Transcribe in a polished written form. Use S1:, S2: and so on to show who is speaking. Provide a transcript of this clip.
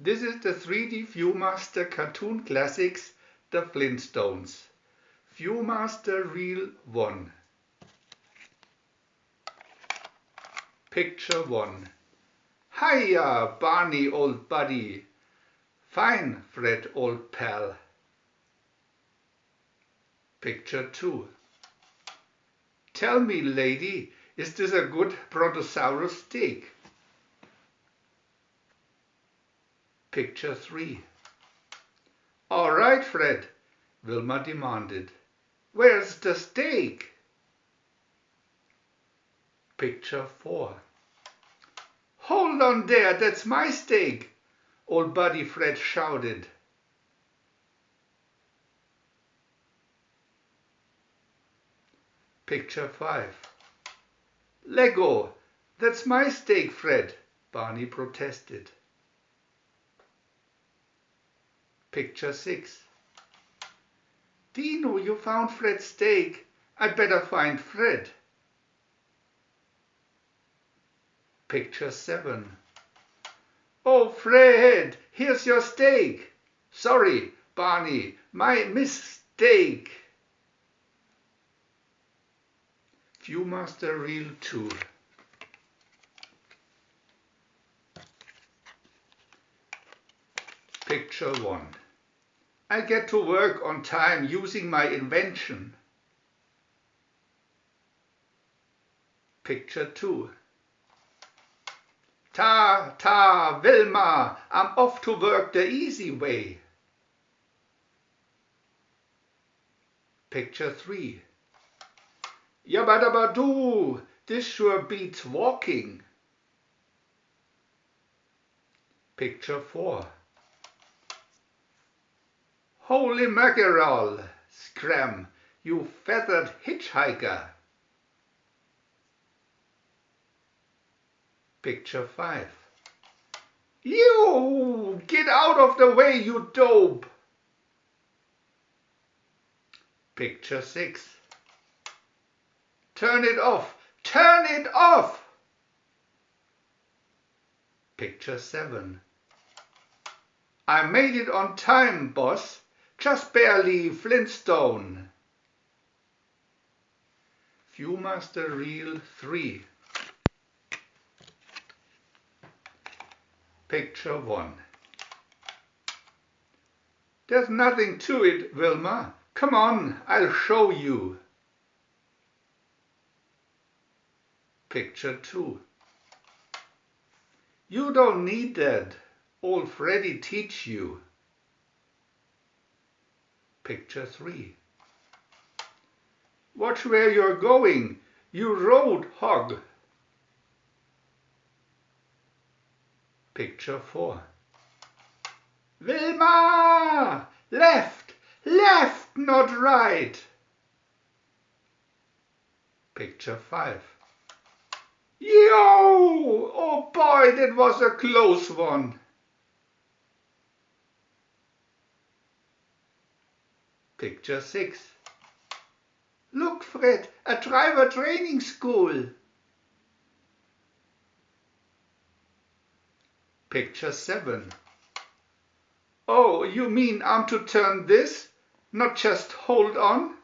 S1: This is the 3D VIEW-MASTER cartoon classics, the Flintstones. VIEW-MASTER Reel 1. Picture 1. Hiya, Barney, old buddy. Fine, Fred, old pal. Picture 2. Tell me, lady, is this a good Brontosaurus steak? Picture 3. All right, Fred, Wilma demanded. Where's the steak? Picture 4. Hold on there, that's my steak, old buddy Fred shouted. Picture 5. Lego, that's my steak, Fred, Barney protested. Picture 6. Dino, you found Fred's steak. I'd better find Fred. Picture 7. Oh, Fred, here's your steak. Sorry, Barney, my mistake. VIEW-MASTER Reel 2. Picture 1. I get to work on time using my invention. Picture 2. Ta, Wilma, I'm off to work the easy way. Picture 3. Yabba dabba doo, this sure beats walking. Picture 4. Holy mackerel, scram, you feathered hitchhiker. Picture 5. You, get out of the way, you dope. Picture 6. Turn it off, turn it off. Picture 7. I made it on time, boss. Just barely, Flintstone. VIEW-MASTER Reel 3. Picture 1. There's nothing to it, Wilma. Come on, I'll show you. Picture 2. You don't need that. Old Freddy teach you. Picture 3. Watch where you're going, you road hog. Picture 4. Wilma! Left, not right. Picture 5. Yo! Oh boy, that was a close one. Picture 6. Look, Fred, a driver training school. Picture 7. Oh, you mean I'm to turn this, not just hold on?